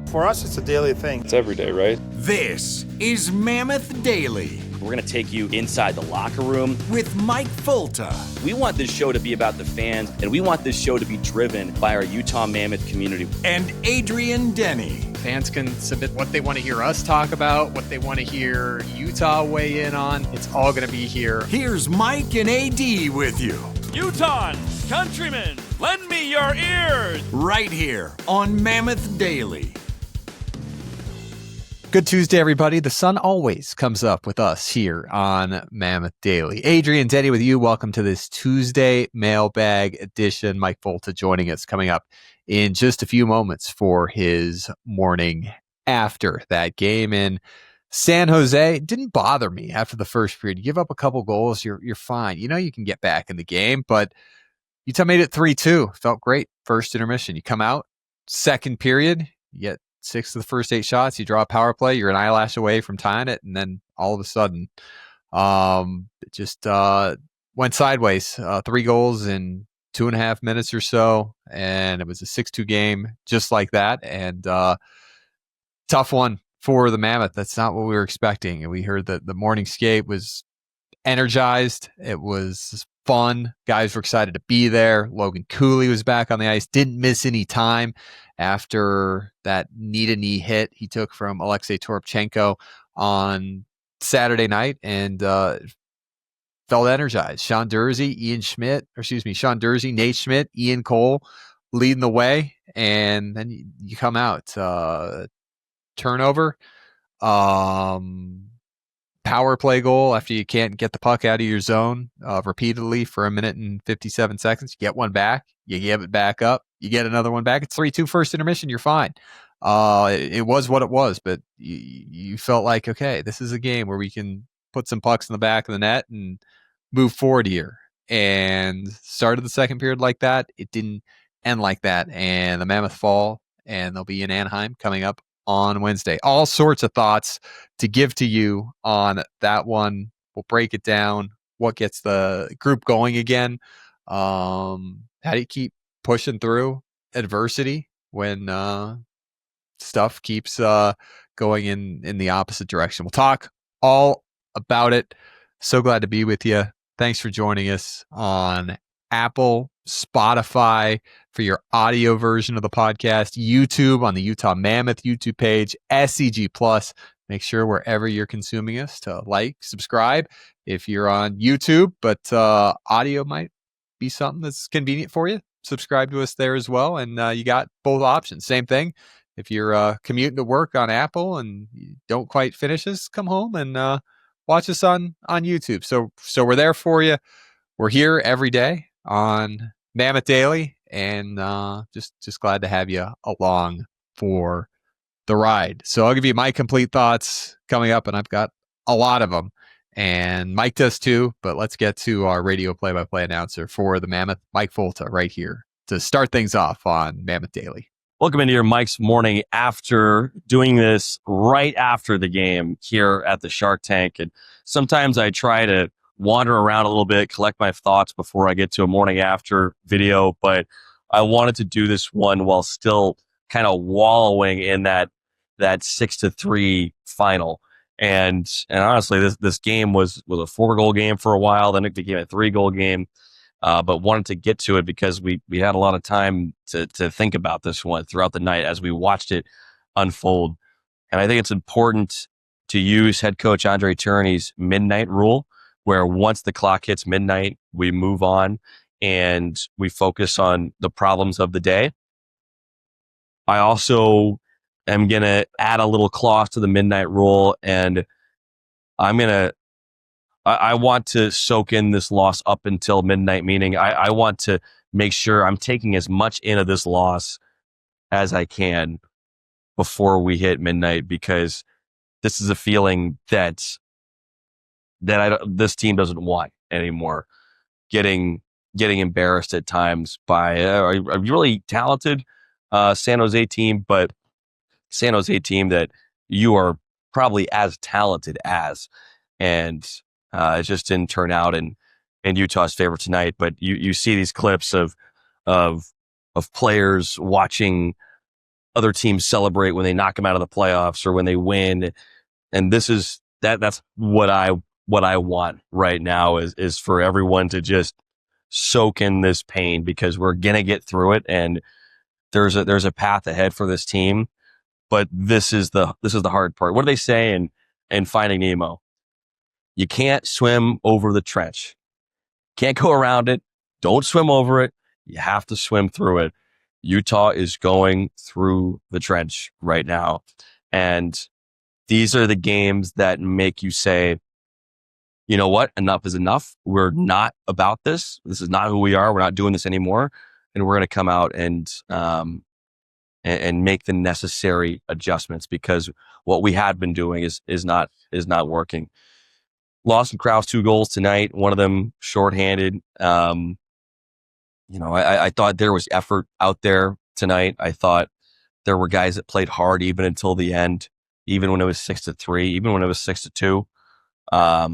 For us, it's a daily thing. It's every day, right? This is Mammoth Daily We're going to take you inside the locker room with Mike Folta. We want this show to be about the fans, and we want this show to be driven by our Utah Mammoth community. And Adrian Denny. Fans can submit what they want to hear us talk about, what they want to hear Utah weigh in on. It's all going to be here. Here's Mike and AD with you. Utahns, countrymen, lend me your ears. Right here on Mammoth Daily. Good Tuesday, everybody. The sun always comes up with us here on Mammoth Daily. Adrian Denny with you. Welcome to this Tuesday Mailbag edition. Mike Folta joining us coming up in just a few moments for his morning after that game in San Jose. It didn't bother me after the first period. You give up a couple goals, you're fine. You know you can get back in the game, but Utah made it 3-2. Felt great. First intermission. You come out, second period, you get 6 of the first 8 shots, you draw a power play, you're an eyelash away from tying it, and then all of a sudden it just went sideways. 3 goals in 2.5 minutes or so, and it was a 6-2 game just like that, and tough one for the Mammoth. That's not what we were expecting, and we heard that the morning skate was energized. It was fun. Guys were excited to be there. Logan Cooley was back on the ice, didn't miss any time after that knee-to-knee hit he took from Alexei Toropchenko on Saturday night, and felt energized. Sean Dursey, Nate Schmidt, Ian Cole leading the way, and then you come out. Turnover, power play goal after you can't get the puck out of your zone repeatedly for 1 minute and 57 seconds. You get one back, you give it back up, you get another one back. It's 3-2 first intermission. You're fine. It was what it was, but you felt like, okay, this is a game where we can put some pucks in the back of the net and move forward here. And started the second period like that. It didn't end like that. And the Mammoth fall, and they'll be in Anaheim coming up on Wednesday. All sorts of thoughts to give to you on that one. We'll break it down. What gets the group going again? How do you keep pushing through adversity when stuff keeps going in the opposite direction? We'll talk all about it. So glad to be with you. Thanks for joining us on Apple, Spotify for your audio version of the podcast, YouTube on the Utah Mammoth YouTube page, SCG Plus. Make sure wherever you're consuming us to like, subscribe if you're on YouTube, but audio might be something that's convenient for you. Subscribe to us there as well, and you got both options. Same thing. If you're commuting to work on Apple and you don't quite finish us, come home and watch us on YouTube. So we're there for you. We're here every day on Mammoth Daily, and just glad to have you along for the ride. So I'll give you my complete thoughts coming up, and I've got a lot of them, and Mike does too. But let's get to our radio play-by-play announcer for the Mammoth, Mike Folta, right here to start things off on Mammoth Daily. Welcome into your Mike's morning after, doing this right after the game here at the Shark Tank. And sometimes I try to wander around a little bit, collect my thoughts before I get to a morning after video, but I wanted to do this one while still kind of wallowing in that 6-3 final. And honestly, this game was a 4-goal game for a while, then it became a 3-goal game. But wanted to get to it because we had a lot of time to think about this one throughout the night as we watched it unfold. And I think it's important to use head coach Andre Tourigny's midnight rule, where once the clock hits midnight, we move on and we focus on the problems of the day. I also am going to add a little clause to the midnight rule, and I want to soak in this loss up until midnight, meaning I want to make sure I'm taking as much into this loss as I can before we hit midnight, because this is a feeling that this team doesn't want anymore. Getting embarrassed at times by a really talented San Jose team, but San Jose team that you are probably as talented as, and it just didn't turn out in Utah's favor tonight. But you see these clips of players watching other teams celebrate when they knock them out of the playoffs or when they win. And this is that's what I want right now is for everyone to just soak in this pain, because we're gonna get through it, and there's a path ahead for this team. But this is the hard part. What do they say in Finding Nemo? You can't swim over the trench. Can't go around it. Don't swim over it. You have to swim through it. Utah is going through the trench right now. And these are the games that make you say, you know what? Enough is enough. We're not about this. This is not who we are. We're not doing this anymore. And we're going to come out and make the necessary adjustments, because what we had been doing is not working. Lawson Krause 2 goals tonight, one of them shorthanded. I thought there was effort out there tonight. I thought there were guys that played hard even until the end, even when it was 6-3, even when it was 6-2. I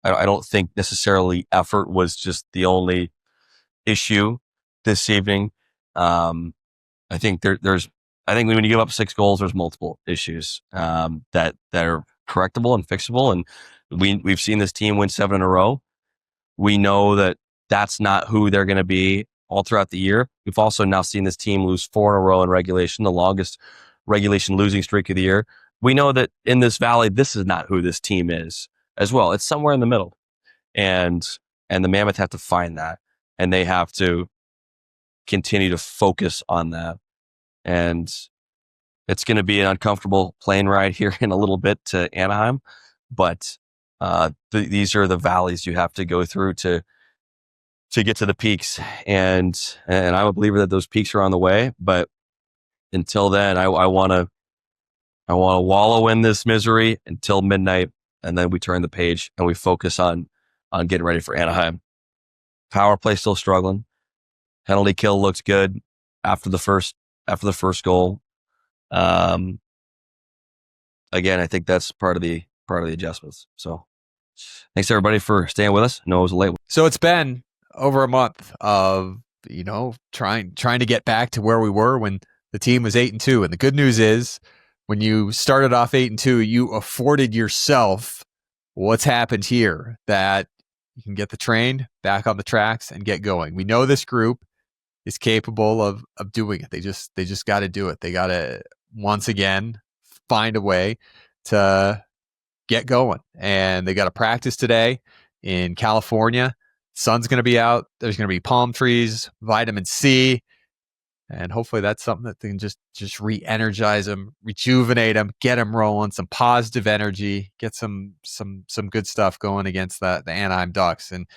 don't think necessarily effort was just the only issue this evening. I think I think when you give up 6 goals, there's multiple issues that are correctable and fixable. And we've seen this team win 7 in a row. We know that that's not who they're going to be all throughout the year. We've also now seen this team lose 4 in a row in regulation, the longest regulation losing streak of the year. We know that in this valley, this is not who this team is as well. It's somewhere in the middle. And the Mammoth have to find that, and they have to continue to focus on that. And it's going to be an uncomfortable plane ride here in a little bit to Anaheim, but these are the valleys you have to go through to get to the peaks. And I'm a believer that those peaks are on the way. But until then, I want to wallow in this misery until midnight, and then we turn the page and we focus on getting ready for Anaheim. Power play still struggling. Penalty kill looks good after the first goal. Again, I think that's part of the adjustments. So thanks everybody for staying with us. I know it was a late one. So it's been over a month of, trying to get back to where we were when the team was 8-2. And the good news is, when you started off 8-2, you afforded yourself what's happened here, that you can get the train back on the tracks and get going. We know this group is capable of doing it. They just got to do it. They got to once again find a way to get going. And they got to practice today in California. Sun's going to be out. There's going to be palm trees, vitamin C. And hopefully that's something that can just re-energize them, rejuvenate them, get them rolling, some positive energy, get some good stuff going against the Anaheim Ducks. And,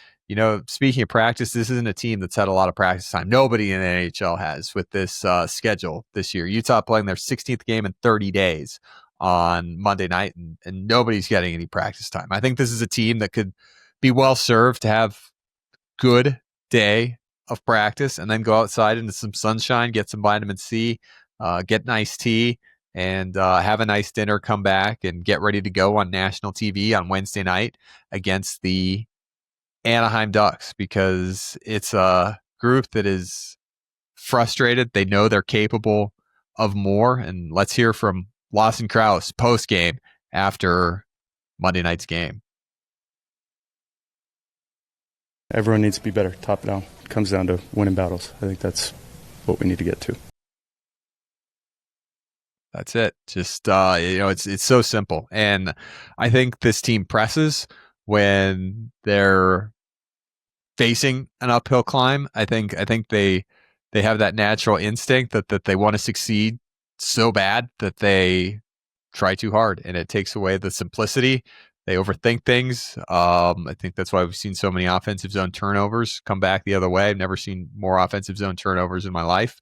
speaking of practice, this isn't a team that's had a lot of practice time. Nobody in the NHL has with this schedule this year. Utah playing their 16th game in 30 days on Monday night, and nobody's getting any practice time. I think this is a team that could be well served to have good day of practice and then go outside into some sunshine, get some vitamin C, get an iced tea, and have a nice dinner, come back and get ready to go on national TV on Wednesday night against the Anaheim Ducks, because it's a group that is frustrated. They know they're capable of more. And let's hear from Lawson Krause post-game after Monday night's game. Everyone needs to be better, top down. It comes down to winning battles. I think that's what we need to get to. That's it. Just, it's so simple. And I think this team presses when they're facing an uphill climb. I think they have that natural instinct that they want to succeed so bad that they try too hard, and it takes away the simplicity. They overthink things. I think that's why we've seen so many offensive zone turnovers come back the other way. I've never seen more offensive zone turnovers in my life,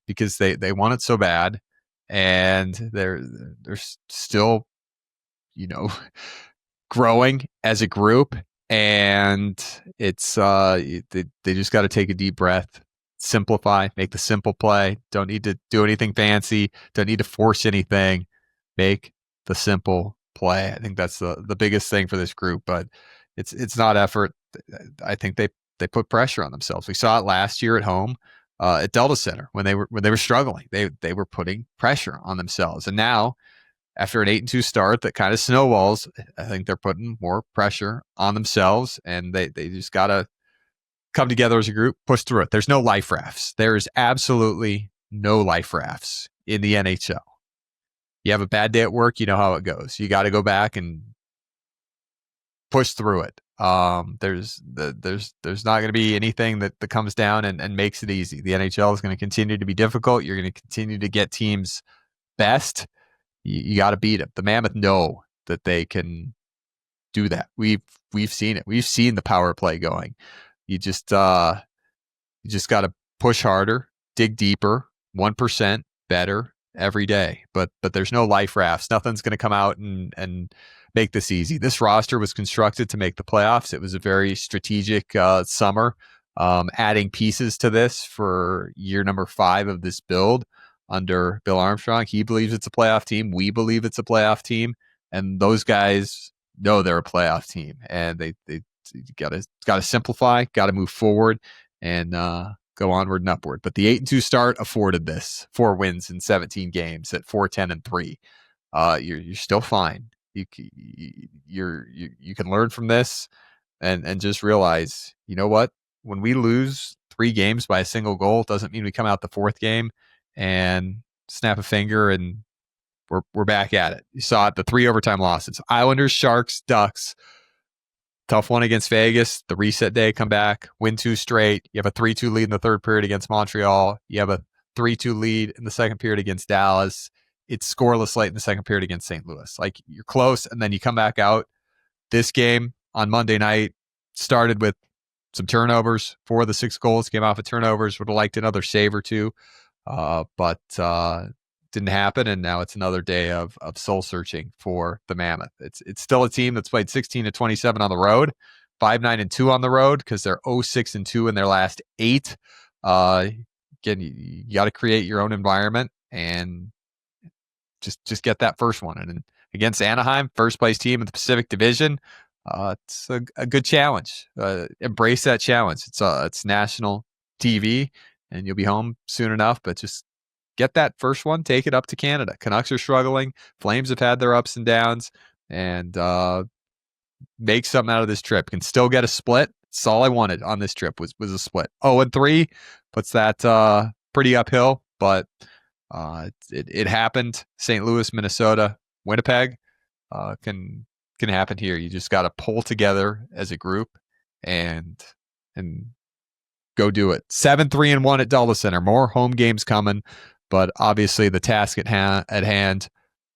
because they want it so bad, and they're still, growing as a group. And it's they just got to take a deep breath, simplify, make the simple play. Don't need to do anything fancy. Don't need to force anything. Make the simple play. I think that's the biggest thing for this group, but it's not effort. I think they put pressure on themselves. We saw it last year at home at Delta Center when they were struggling. They were putting pressure on themselves, and now after an 8-2 start that kind of snowballs, I think they're putting more pressure on themselves, and they just gotta come together as a group, push through it. There's no life rafts. There is absolutely no life rafts in the NHL. You have a bad day at work, you know how it goes. You got to go back and push through it. There's not going to be anything that comes down and makes it easy. The NHL is going to continue to be difficult. You're going to continue to get teams best. You got to beat them. The Mammoth know that they can do that. We've seen it. We've seen the power play going. You just got to push harder, dig deeper, 1% better every day. But there's no life rafts. Nothing's going to come out and make this easy. This roster was constructed to make the playoffs. It was a very strategic summer, adding pieces to this for year number 5 of this build under Bill Armstrong. He believes it's a playoff team. We believe it's a playoff team. And those guys know they're a playoff team. And they got to simplify, got to move forward, and go onward and upward. But the 8-2 start afforded this 4 wins in 17 games at 4-10-3. You're still fine. You can learn from this and just realize, you know what? When we lose 3 games by a single goal, it doesn't mean we come out the 4th game and snap a finger and we're back at it. You saw it, the 3 overtime losses. Islanders, Sharks, Ducks. Tough one against Vegas. The reset day, come back, win 2 straight. You have a 3-2 lead in the 3rd period against Montreal. You have a 3-2 lead in the 2nd period against Dallas. It's scoreless late in the 2nd period against St. Louis. Like, you're close, and then you come back out. This game on Monday night started with some turnovers. 4 of the 6 goals came off of turnovers. Would have liked another save or 2, but didn't happen, and now it's another day of soul searching for the Mammoth. It's still a team that's played 16-27 on the road, 5-9-2 on the road, because they're 0-6-2 in their last 8. Again, you got to create your own environment and just get that first one. And against Anaheim, first place team in the Pacific Division, it's a good challenge. Embrace that challenge. It's national TV, and you'll be home soon enough. But just get that first one, take it up to Canada. Canucks are struggling. Flames have had their ups and downs, and make something out of this trip. Can still get a split. That's all I wanted on this trip was a split. 0-3 puts that pretty uphill, but it happened. St. Louis, Minnesota, Winnipeg can happen here. You just got to pull together as a group and go do it. 7-3-1 at Delta Center. More home games coming. But obviously, the task at hand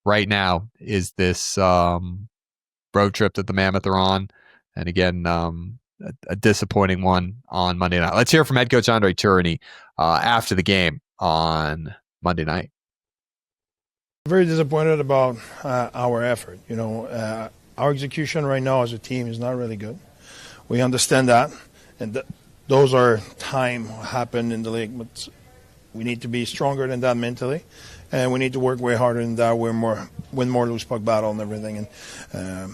right now is this road trip that the Mammoth are on. And again, a disappointing one on Monday night. Let's hear from head coach Andre Tourigny after the game on Monday night. Very disappointed about our effort. Our execution right now as a team is not really good. We understand that. And those are time happen in the league. But we need to be stronger than that mentally, and we need to work way harder than that. Win more loose puck battle and everything, and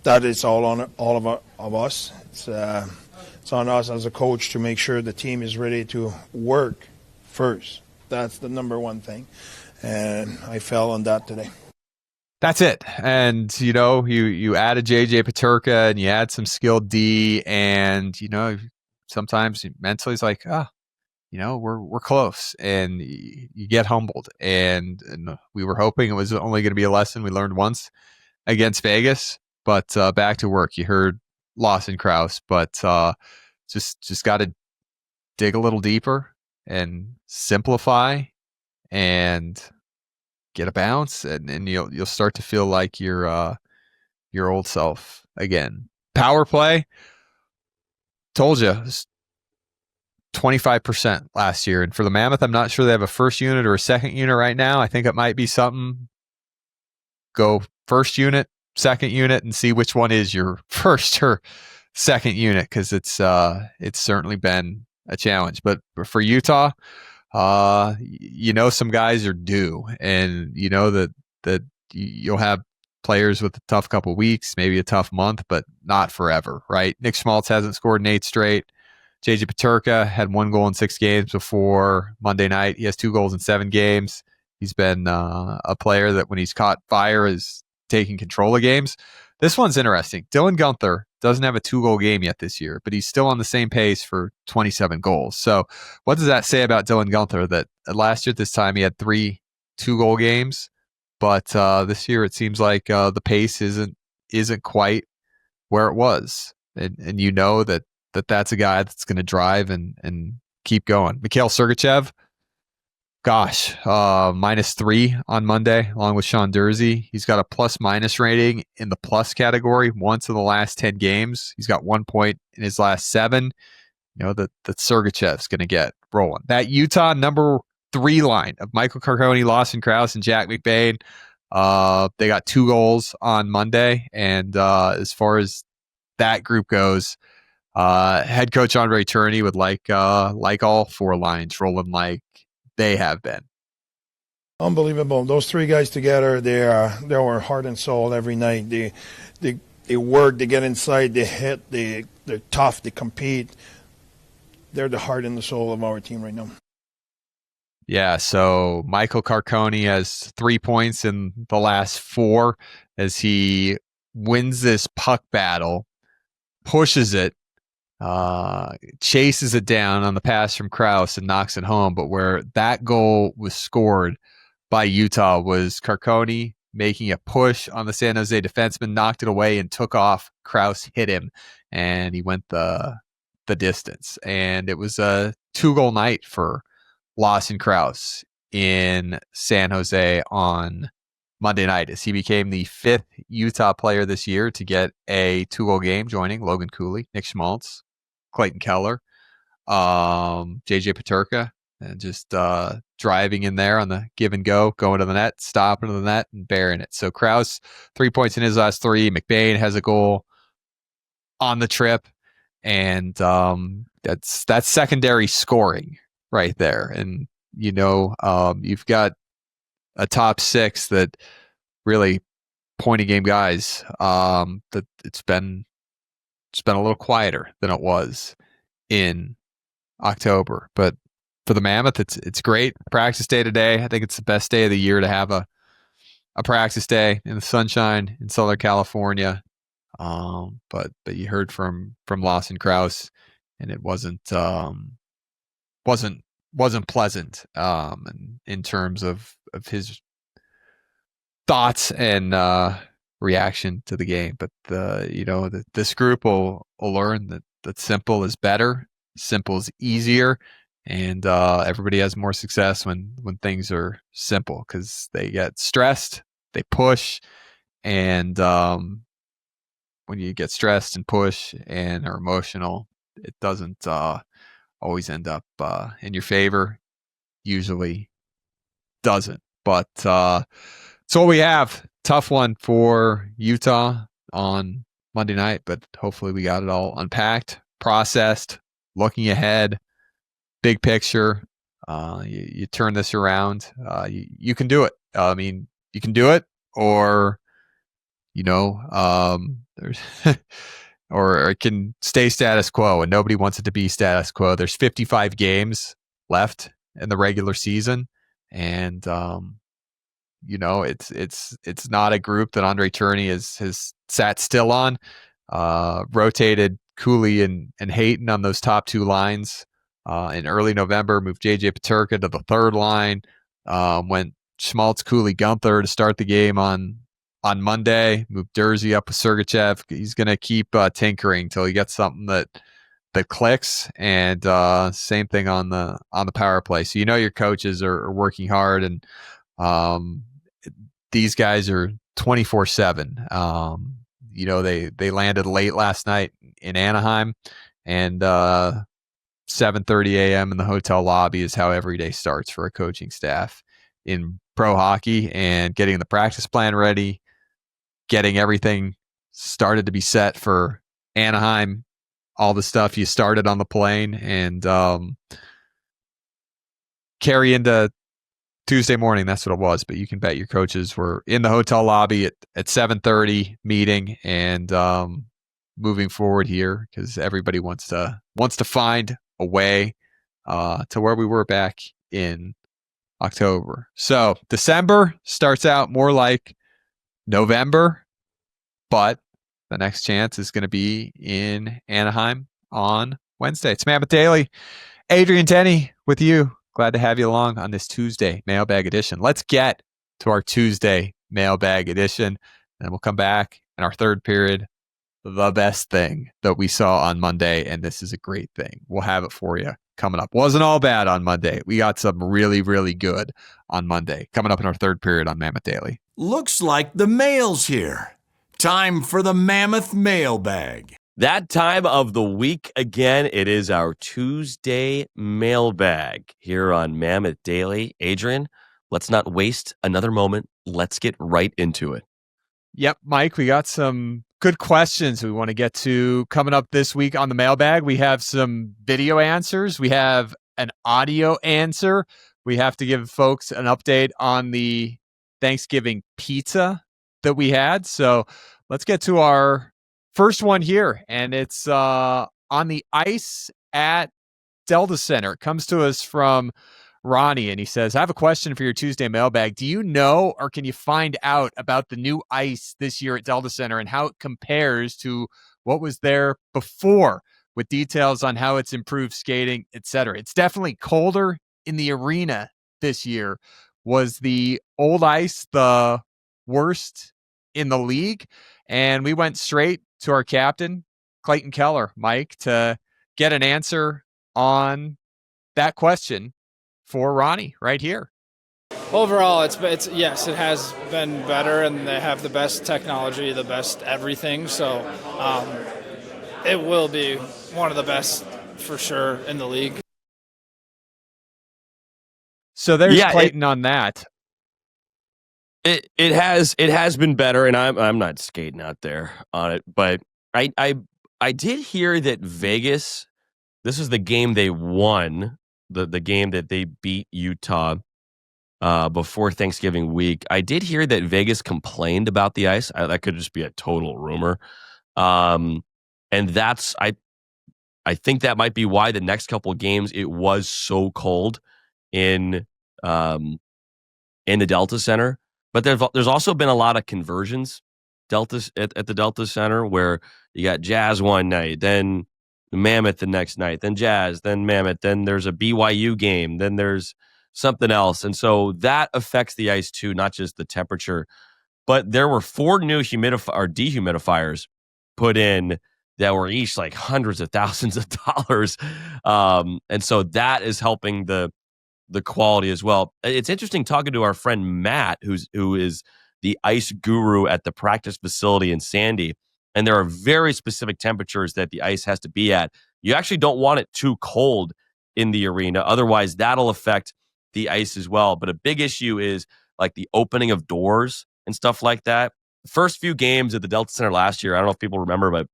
that is all on all of us. It's on us as a coach to make sure the team is ready to work first. That's the number one thing, and I fell on that today. That's it. And, you add a JJ Peterka and you add some skilled D, and, sometimes mentally it's like, we're close, and you get humbled. And we were hoping it was only going to be a lesson we learned once against Vegas, but back to work. You heard Lawson Krause, but just got to dig a little deeper and simplify and get a bounce, and you'll start to feel like your old self again. Power play, told you, 25% last year. And for the Mammoth, I'm not sure they have a first unit or a second unit right now. I think it might be something. Go first unit, second unit, and see which one is your first or second unit, because it's certainly been a challenge. But for Utah, some guys are due, and that you'll have players with a tough couple weeks, maybe a tough month, but not forever, right? Nick Schmaltz hasn't scored in 8 straight. JJ Peterka had 1 goal in 6 games before Monday night. He has 2 goals in 7 games. He's been a player that when he's caught fire is taking control of games. This one's interesting. Dylan Guenther doesn't have a 2-goal game yet this year, but he's still on the same pace for 27 goals. So what does that say about Dylan Guenther? That last year at this time he had 3 2-goal games, but this year it seems like the pace isn't quite where it was. And you know that's a guy that's going to drive and keep going. Mikhail Sergachev, gosh, -3 on Monday, along with Sean Dursey. He's got a plus-minus rating in the plus category once in the last 10 games. He's got 1 point in his last 7. You know, that Sergachev's going to get rolling. That Utah number 3 line of Michael Carcone, Lawson Krause, and Jack McBain, they got 2 goals on Monday. And as far as that group goes, head coach Andre Tourney would like all 4 lines rolling like they have been. Unbelievable. Those 3 guys together, they were heart and soul every night. They work, they get inside, they hit, they're tough, they compete. They're the heart and the soul of our team right now. Yeah, so Michael Carcone has 3 points in the last 4 as he wins this puck battle, pushes it, chases it down on the pass from Krause and knocks it home. But where that goal was scored by Utah was Carcone making a push on the San Jose defenseman, knocked it away and took off. Krause hit him and he went the distance. And it was a 2-goal night for Lawson Krause in San Jose on Monday night as he became the 5th Utah player this year to get a 2-goal game, joining Logan Cooley, Nick Schmaltz, Clayton Keller, JJ Peterka, and just driving in there on the give and go, going to the net, stopping to the net, and bearing it. So Krause, 3 points in his last 3. McBain has a goal on the trip, and that's secondary scoring right there. And you know, you've got a top 6 that really point of game guys. That it's been a little quieter than it was in October, but for the Mammoth, it's great. Practice day today. I think it's the best day of the year to have a practice day in the sunshine in Southern California. But you heard from Lawson Krause, and it wasn't pleasant in terms of his thoughts and reaction to the game. But this group will learn that simple is better, simple is easier, and everybody has more success when things are simple, because they get stressed, they push, and when you get stressed and push and are emotional, it doesn't always end up in your favor. Usually doesn't. But so what we have, tough one for Utah on Monday night, but hopefully we got it all unpacked, processed, looking ahead, big picture. You turn this around. You can do it. I mean, you can do it, or there's or it can stay status quo, and nobody wants it to be status quo. There's 55 games left in the regular season, and it's not a group that Andre Tourney has sat still on. Rotated Cooley and Hayton on those top 2 lines in early November. Moved JJ Peterka to the 3rd line. Went Schmaltz, Cooley, Guenther to start the game on Monday. Moved Dursey up with Sergachev. He's going to keep tinkering until he gets something that clicks. And same thing on the power play. So your coaches are working hard, and these guys are 24/7. They landed late last night in Anaheim, and 7:30 a.m. in the hotel lobby is how every day starts for a coaching staff in pro hockey, and getting the practice plan ready, getting everything started to be set for Anaheim, all the stuff you started on the plane, and carry into Tuesday morning. That's what it was. But you can bet your coaches were in the hotel lobby at 7:30 meeting and moving forward here, because everybody wants to find away to where we were back in October. So December starts out more like November, but the next chance is going to be in Anaheim on Wednesday. It's Mammoth Daily. Adrian Denny with you. Glad to have you along on this Tuesday Mailbag edition. Let's get to our Tuesday Mailbag edition, and we'll come back in our third period. The best thing that we saw on Monday, and this is a great thing. We'll have it for you coming up. Wasn't all bad on Monday. We got some really, really good on Monday. Coming up in our third period on Mammoth Daily. Looks like the mail's here. Time for the Mammoth Mailbag. That time of the week again, it is our Tuesday Mailbag here on Mammoth Daily. Adrian, let's not waste another moment. Let's get right into it. Yep, Mike, we got some good questions we want to get to coming up this week on the mailbag. We have some video answers. We have an audio answer. We have to give folks an update on the Thanksgiving pizza that we had. So let's get to our first one here. And it's on the ice at Delta Center. It comes to us from Ronnie, and he says, I have a question for your Tuesday mailbag. Do you know or can you find out about the new ice this year at Delta Center and how it compares to what was there before, with details on how it's improved skating, etc.? It's definitely colder in the arena this year. Was the old ice the worst in the league? And we went straight to our captain, Clayton Keller, Mike, to get an answer on that question for Ronnie right here. Overall, it's yes, it has been better, and they have the best technology, the best everything. So it will be one of the best for sure in the league. So there's Clayton on that. It has been better, and I'm not skating out there on it, but I did hear that Vegas, this is the game they won. The game that they beat Utah before Thanksgiving week. I did hear that Vegas complained about the ice. That could just be a total rumor. And that's, I think that might be why the next couple of games it was so cold in the Delta Center. But there's also been a lot of conversions at the Delta Center, where you got Jazz one night, then Mammoth the next night, then Jazz, then Mammoth, then there's a BYU game, then there's something else. And so that affects the ice too, not just the temperature. But there were 4 new dehumidifiers put in that were each like hundreds of thousands of dollars. And so that is helping the quality as well. It's interesting talking to our friend Matt, who is the ice guru at the practice facility in Sandy. And there are very specific temperatures that the ice has to be at. You actually don't want it too cold in the arena. Otherwise, that'll affect the ice as well. But a big issue is like the opening of doors and stuff like that. The first few games at the Delta Center last year, I don't know if people remember, but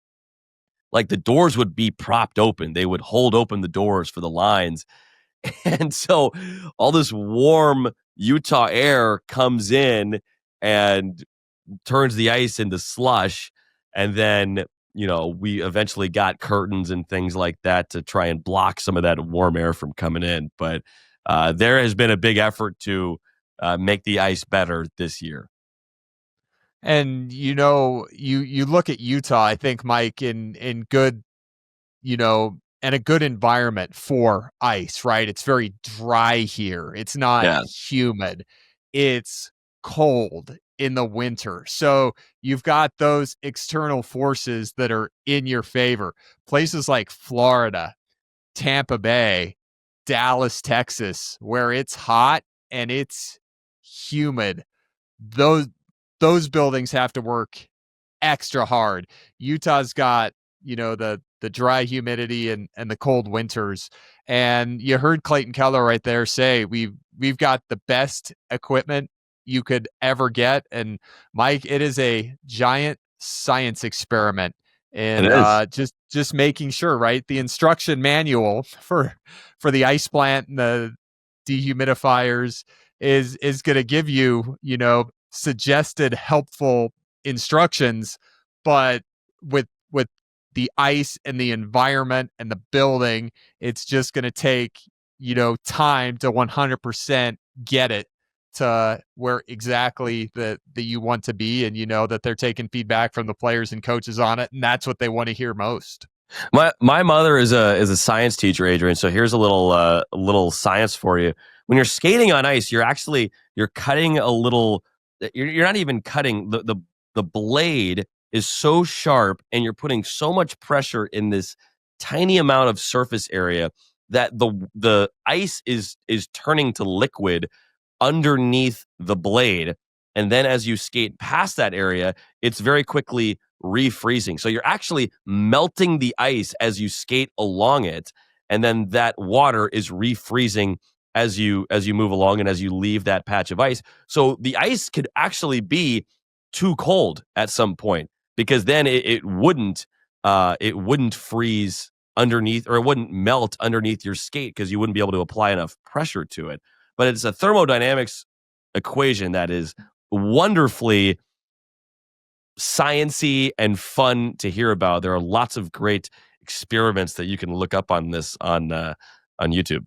like the doors would be propped open. They would hold open the doors for the lines. And so all this warm Utah air comes in and turns the ice into slush. And then, we eventually got curtains and things like that to try and block some of that warm air from coming in. But there has been a big effort to make the ice better this year. And, you look at Utah, I think, Mike, in good, and a good environment for ice, right? It's very dry here. It's not humid. It's cold in the winter. So you've got those external forces that are in your favor. Places like Florida, Tampa Bay, Dallas, Texas, where it's hot and it's humid. Those buildings have to work extra hard. Utah's got, the dry humidity and the cold winters. And you heard Clayton Keller right there say, we've got the best equipment you could ever get. And Mike, it is a giant science experiment. And just making sure, right? The instruction manual for the ice plant and the dehumidifiers is going to give you, suggested helpful instructions, but with the ice and the environment and the building. It's just going to take, time to 100% get it to where exactly that you want to be, and that they're taking feedback from the players and coaches on it, and that's what they want to hear most. My mother is a science teacher, Adrian. So here's a little science for you. When you're skating on ice, you're cutting a little. You're not even cutting. The blade is so sharp, and you're putting so much pressure in this tiny amount of surface area that the ice is turning to liquid underneath the blade. And then as you skate past that area, it's very quickly refreezing. So you're actually melting the ice as you skate along it. And then that water is refreezing as you move along and as you leave that patch of ice. So the ice could actually be too cold at some point, because then it wouldn't freeze underneath, or it wouldn't melt underneath your skate, because you wouldn't be able to apply enough pressure to it. But it's a thermodynamics equation that is wonderfully sciencey and fun to hear about. There are lots of great experiments that you can look up on this on YouTube.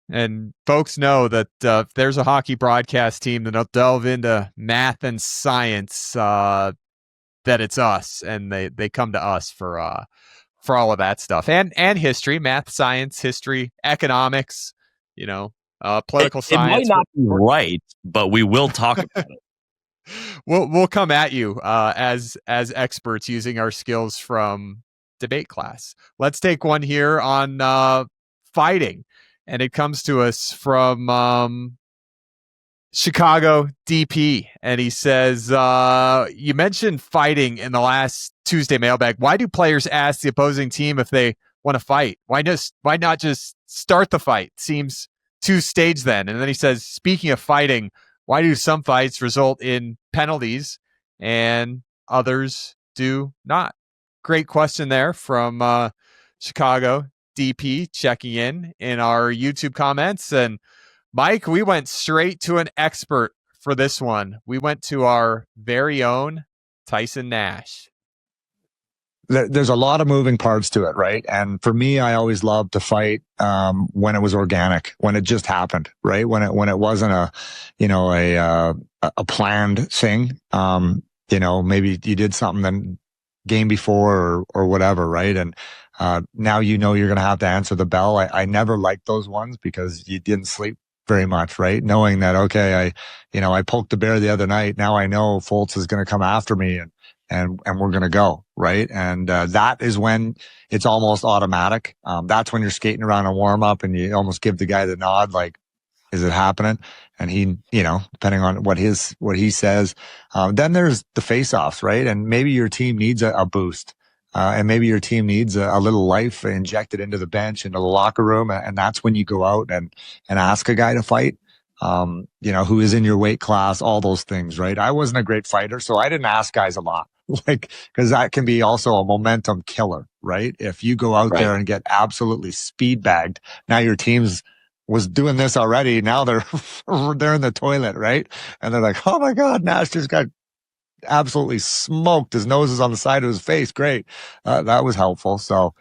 And folks know that if there's a hockey broadcast team that'll delve into math and science, that it's us, and they come to us for all of that stuff, and history, math, science, history, economics, political science. It might not be right, but we will talk about it. We'll come at you as experts using our skills from debate class. Let's take one here on fighting, and it comes to us from Chicago DP, and he says, you mentioned fighting in the last Tuesday mailbag. Why do players ask the opposing team if they want to fight? Why not just start the fight? Seems too staged then. And then he says, speaking of fighting, why do some fights result in penalties and others do not? Great question there from Chicago DP, checking in our YouTube comments. And Mike, we went straight to an expert for this one. We went to our very own Tyson Nash. There's a lot of moving parts to it, right? And for me, I always loved to fight when it was organic, when it just happened, right? When it wasn't a planned thing. Maybe you did something the game before or whatever, right? And now you're going to have to answer the bell. I never liked those ones because you didn't sleep very much, right? Knowing that, okay, I poked the bear the other night. Now I know Folta is going to come after me and we're going to go, right? And that is when it's almost automatic. That's when you're skating around a warm up and you almost give the guy the nod, like, is it happening? And he, depending on what he says, then there's the face-offs, right? And maybe your team needs a boost. And maybe your team needs a little life injected into the bench, into the locker room. And that's when you go out and ask a guy to fight, who is in your weight class, all those things, right? I wasn't a great fighter, so I didn't ask guys a lot, because that can be also a momentum killer, right? If you go out there and get absolutely speed bagged, now your team's was doing this already. Now they're in the toilet, right? And they're like, oh my God, Nash just got absolutely smoked. His nose is on the side of his face. Great. That was helpful. So,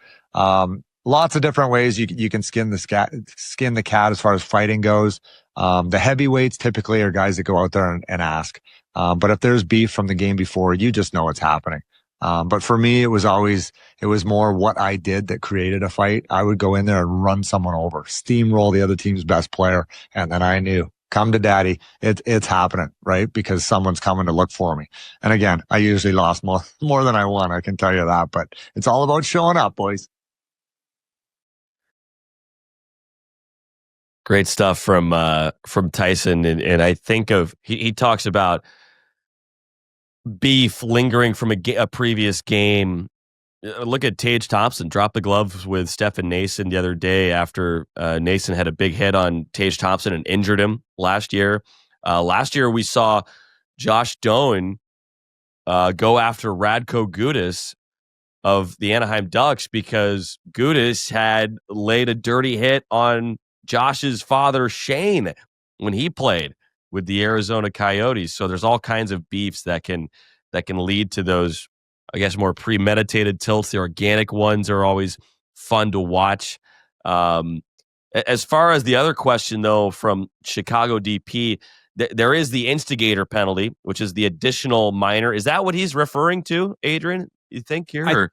lots of different ways you can skin the cat as far as fighting goes. The heavyweights typically are guys that go out there and ask. But if there's beef from the game before, you just know it's happening. But for me, it was more what I did that created a fight. I would go in there and run someone over, steamroll the other team's best player. And then I knew, come to daddy, it's happening, right? Because someone's coming to look for me. And again, I usually lost more than I won. I can tell you that, but it's all about showing up, boys. Great stuff from Tyson. And I think he talks about beef lingering from a previous game. Look at Tage Thompson drop the gloves with Stefan Nason the other day after Nason had a big hit on Tage Thompson and injured him last year. Last year we saw Josh Doan go after Radko Gudas of the Anaheim Ducks because Gudas had laid a dirty hit on Josh's father Shane when he played with the Arizona Coyotes. So there's all kinds of beefs that can lead to those I guess, more premeditated tilts. The organic ones are always fun to watch. As far as the other question, though, from Chicago DP, there is the instigator penalty, which is the additional minor. Is that what he's referring to, Adrian? You think here?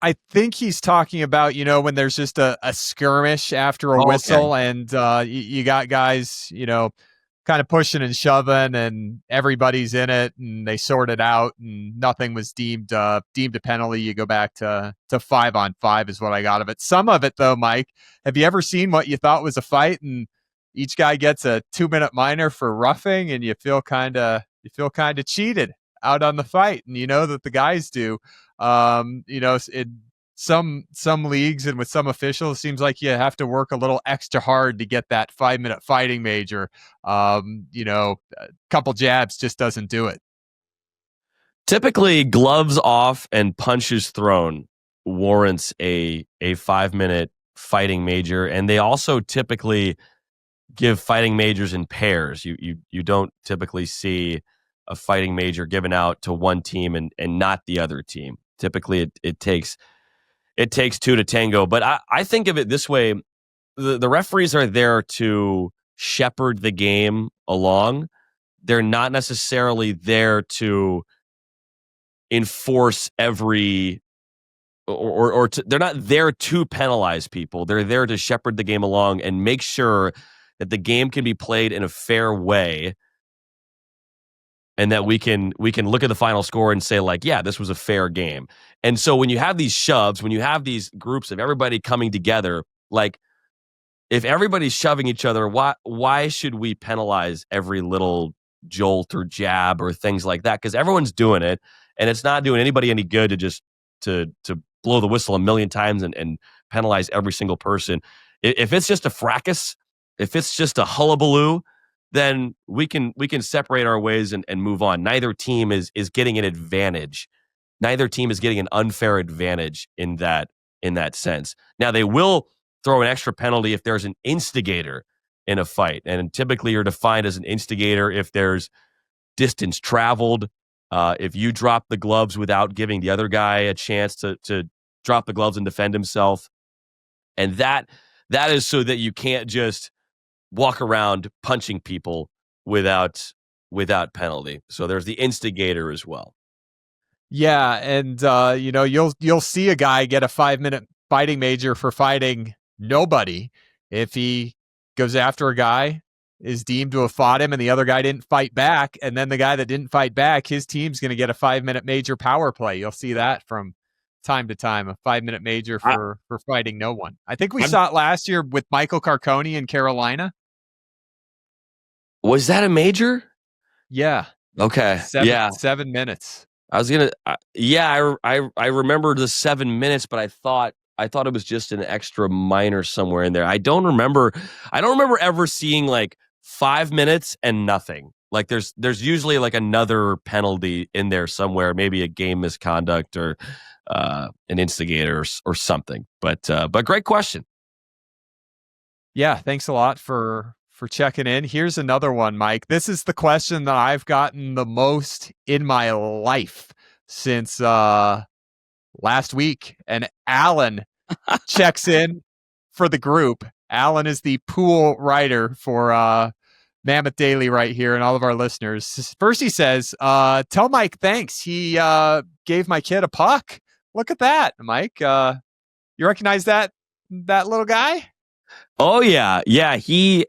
I think he's talking about, when there's just a skirmish after a whistle, and you got guys, kind of pushing and shoving, and everybody's in it, and they sort it out, and nothing was deemed a penalty. You go back to 5-on-5 is what I got of it. Some of it, though, Mike, have you ever seen what you thought was a fight, and each guy gets a 2-minute minor for roughing, and you feel kind of cheated out on the fight, and you know that the guys do. In some leagues and with some officials, it seems like you have to work a little extra hard to get that 5-minute fighting major. A couple jabs just doesn't do it. Typically, gloves off and punches thrown warrants a 5-minute fighting major, and they also typically give fighting majors in pairs. You don't typically see a fighting major given out to one team and not the other team. Typically, it takes two to tango. But I think of it this way: the referees are there to shepherd the game along. They're not necessarily there to enforce every they're not there to penalize people. They're there to shepherd the game along and make sure that the game can be played in a fair way, and that we can look at the final score and say, like, yeah, this was a fair game. And so when you have these shoves, when you have these groups of everybody coming together, like, if everybody's shoving each other, why should we penalize every little jolt or jab or things like that? Because everyone's doing it, and it's not doing anybody any good to just to blow the whistle a million times and penalize every single person. If it's just a fracas, if it's just a hullabaloo, then we can separate our ways and move on. Neither team is getting an advantage. Neither team is getting an unfair advantage in that sense. Now, they will throw an extra penalty if there's an instigator in a fight, and typically you're defined as an instigator if there's distance traveled, if you drop the gloves without giving the other guy a chance to drop the gloves and defend himself, and that is so that you can't just walk around punching people without penalty. So there's the instigator as well. Yeah, and you'll see a guy get a 5-minute fighting major for fighting nobody if he goes after a guy, is deemed to have fought him, and the other guy didn't fight back, and then the guy that didn't fight back, his team's going to get a 5-minute major power play. You'll see that from time to time, a 5-minute major for fighting no one. I think we saw it last year with Michael Carconi in Carolina. Was that a major? Yeah. Okay. 7 minutes. I was gonna. I remember the 7 minutes, but I thought it was just an extra minor somewhere in there. I don't remember ever seeing like 5 minutes and nothing. Like there's usually like another penalty in there somewhere, maybe a game misconduct or an instigator or something. But great question. Yeah, thanks a lot for checking in. Here's another one, Mike. This is the question that I've gotten the most in my life since last week. And Alan checks in for the group. Alan is the pool writer for Mammoth Daily right here, and all of our listeners. First, he says, tell Mike thanks. He gave my kid a puck. Look at that, Mike. You recognize that little guy? Oh, yeah. Yeah, he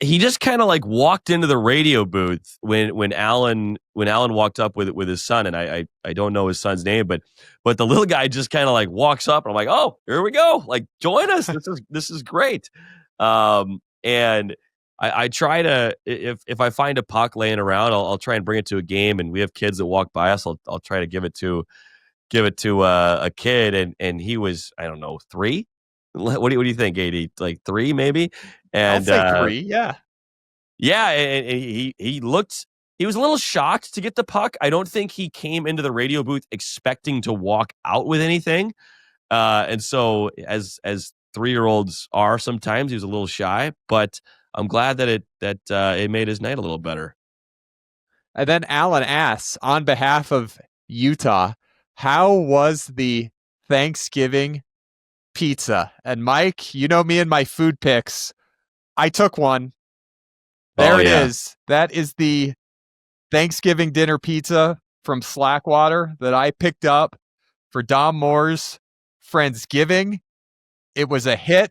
just kind of like walked into the radio booth when Alan walked up with his son, and I don't know his son's name, but the little guy just kind of like walks up, and I'm like, oh, here we go, like join us. This is great. And I try to, if I find a puck laying around, I'll try and bring it to a game, and we have kids that walk by us. I'll try to give it to a kid, and he was, I don't know, 3. What do you think, AD? Like 3 maybe? And I'll say 3, yeah. Yeah, and he was a little shocked to get the puck. I don't think he came into the radio booth expecting to walk out with anything. And so as 3-year-olds are sometimes, he was a little shy, but I'm glad that it made his night a little better. And then Alan asks, on behalf of Utah, How was the Thanksgiving pizza? And Mike, you know me and my food picks. I took one. There it is. That is the Thanksgiving dinner pizza from Slackwater that I picked up for Dom Moore's Friendsgiving. It was a hit.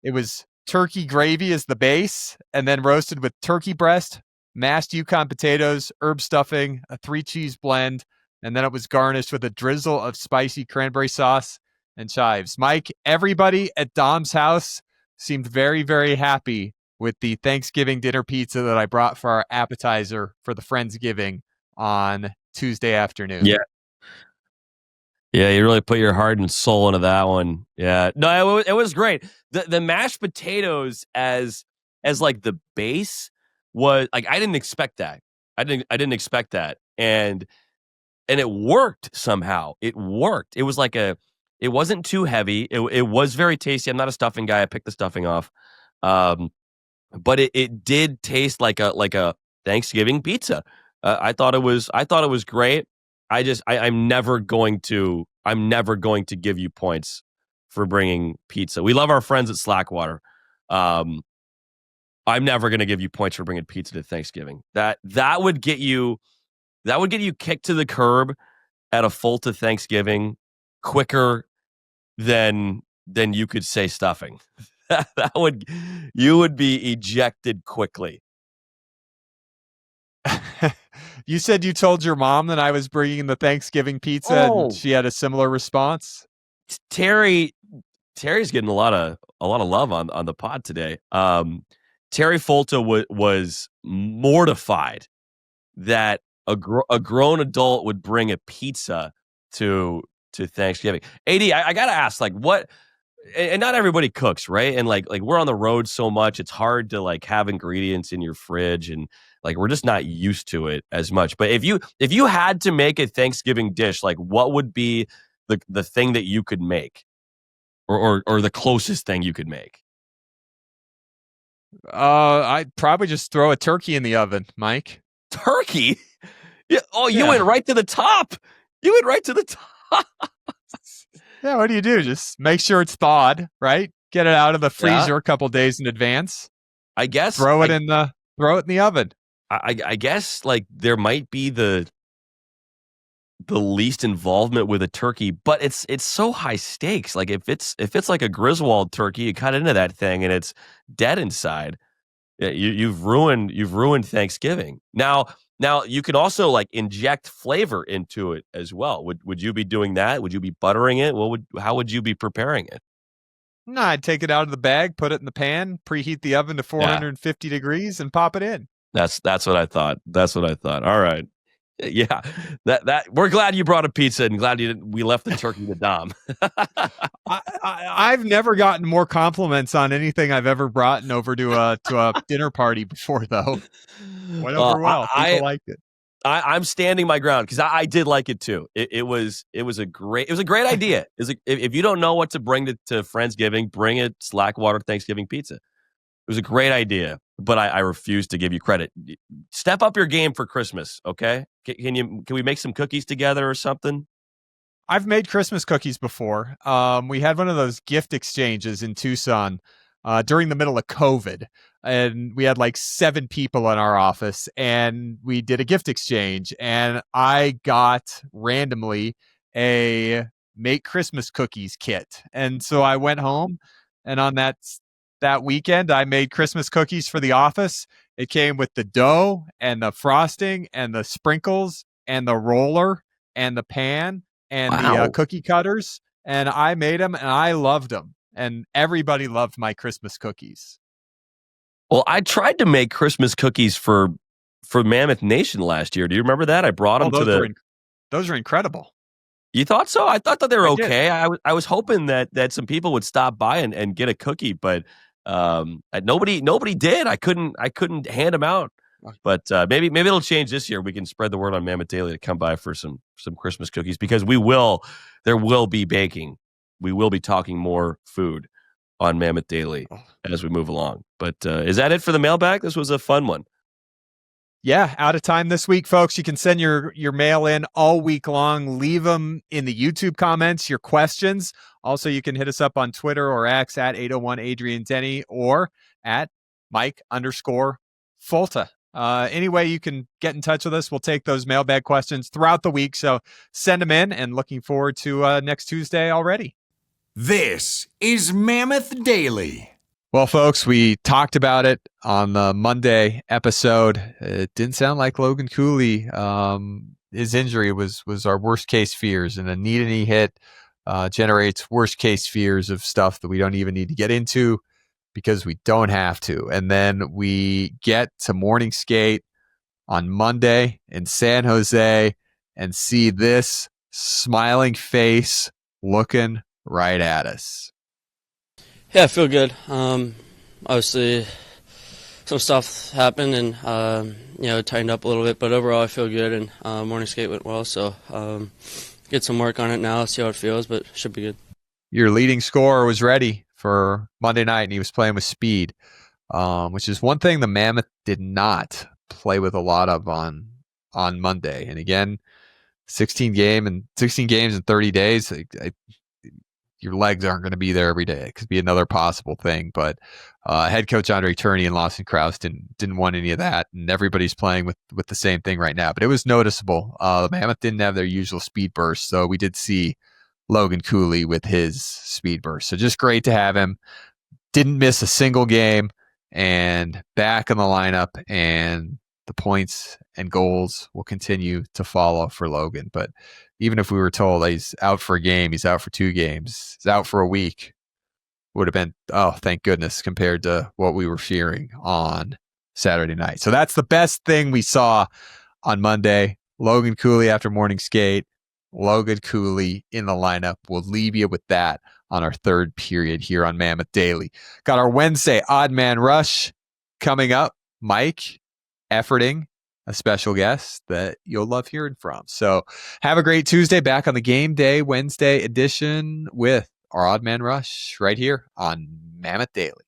It was turkey gravy as the base, and then roasted with turkey breast, mashed Yukon potatoes, herb stuffing, a 3-cheese blend, and then it was garnished with a drizzle of spicy cranberry sauce and chives. Mike, everybody at Dom's house seemed very, very happy with the Thanksgiving dinner pizza that I brought for our appetizer for the Friendsgiving on Tuesday afternoon. Yeah. Yeah, you really put your heart and soul into that one. Yeah. No, it was great. The mashed potatoes as like the base was like, I didn't expect that. I didn't expect that. And it worked somehow. It worked. It was like it wasn't too heavy. It was very tasty. I'm not a stuffing guy. I picked the stuffing off. But it did taste like a Thanksgiving pizza. I thought it was great. I'm never going to give you points for bringing pizza. We love our friends at Slackwater. I'm never going to give you points for bringing pizza to Thanksgiving. That would get you kicked to the curb at a Folta Thanksgiving quicker than you could say stuffing. You would be ejected quickly. You said you told your mom that I was bringing the Thanksgiving pizza, and she had a similar response. Terry's getting a lot of love on the pod today. Terry Folta was mortified that a grown adult would bring a pizza to Thanksgiving. AD, I gotta ask, like, what? And not everybody cooks, right? And like we're on the road so much, it's hard to like have ingredients in your fridge, and like we're just not used to it as much. But if you had to make a Thanksgiving dish, like what would be the thing that you could make, or the closest thing you could make? I'd probably just throw a turkey in the oven, Mike. Turkey? Yeah. Oh, you went right to the top. You went right to the top. Yeah, what do? Just make sure it's thawed, right? Get it out of the freezer a couple days in advance. I guess throw it in the oven. I guess like there might be the least involvement with a turkey, but it's so high stakes. Like if it's like a Griswold turkey, you cut into that thing and it's dead inside. You've ruined Thanksgiving. Now you could also like inject flavor into it as well. Would you be doing that? Would you be buttering it? How would you be preparing it? No, I'd take it out of the bag, put it in the pan, preheat the oven to 450 degrees, and pop it in. That's what I thought. All right. Yeah, that we're glad you brought a pizza and glad we left the turkey to Dom. I've never gotten more compliments on anything I've ever brought over to a dinner party before, though. Went over well. People liked it. I'm standing my ground because I did like it too. It was a great idea. If you don't know what to bring to Friendsgiving, bring a Slackwater Thanksgiving pizza. It was a great idea, but I refuse to give you credit. Step up your game for Christmas, okay? Can we make some cookies together or something? I've made Christmas cookies before. We had one of those gift exchanges in Tucson during the middle of COVID, and we had like 7 people in our office, and we did a gift exchange, and I got randomly a make Christmas cookies kit. And so I went home, and on that weekend, I made Christmas cookies for the office. It came with the dough and the frosting and the sprinkles and the roller and the pan and the cookie cutters. And I made them and I loved them. And everybody loved my Christmas cookies. Well, I tried to make Christmas cookies for Mammoth Nation last year. Do you remember that? I brought them to those are incredible. You thought so? I thought they were okay. I was hoping that some people would stop by and get a cookie, but nobody did. I couldn't hand them out. But maybe it'll change this year. We can spread the word on Mammoth Daily to come by for some Christmas cookies, because there will be baking. We will be talking more food on Mammoth Daily as we move along. But is that it for the mailbag? This was a fun one. Yeah, out of time this week, folks. You can send your mail in all week long. Leave them in the YouTube comments, your questions. Also, you can hit us up on Twitter or X at 801 Adrian Denny or at Mike_Folta. Any way you can get in touch with us, we'll take those mailbag questions throughout the week. So send them in, and looking forward to next Tuesday already. This is Mammoth Daily. Well, folks, we talked about it on the Monday episode. It didn't sound like Logan Cooley. His injury was our worst case fears, and a knee-to-knee hit generates worst case fears of stuff that we don't even need to get into because we don't have to. And then we get to morning skate on Monday in San Jose and see this smiling face looking right at us. Yeah, I feel good. Obviously, some stuff happened and, tightened up a little bit, but overall I feel good, and morning skate went well, so get some work on it now, see how it feels, but should be good. Your leading scorer was ready for Monday night, and he was playing with speed, which is one thing the Mammoth did not play with a lot of on Monday. And again, 16 games in 30 days, your legs aren't going to be there every day. It could be another possible thing, but head coach Andre Turney and Lawson Krause didn't want any of that, and everybody's playing with the same thing right now. But it was noticeable. The Mammoth didn't have their usual speed burst, so we did see Logan Cooley with his speed burst. So just great to have him. Didn't miss a single game, and back in the lineup, and the points and goals will continue to follow for Logan. But even if we were told he's out for a game, he's out for 2 games, he's out for a week, would have been, oh, thank goodness, compared to what we were fearing on Saturday night. So that's the best thing we saw on Monday. Logan Cooley after morning skate, Logan Cooley in the lineup. We'll leave you with that on our third period here on Mammoth Daily. Got our Wednesday Odd Man Rush coming up. Mike efforting a special guest that you'll love hearing from. So have a great Tuesday, back on the game day Wednesday edition with our Odd Man Rush right here on Mammoth Daily.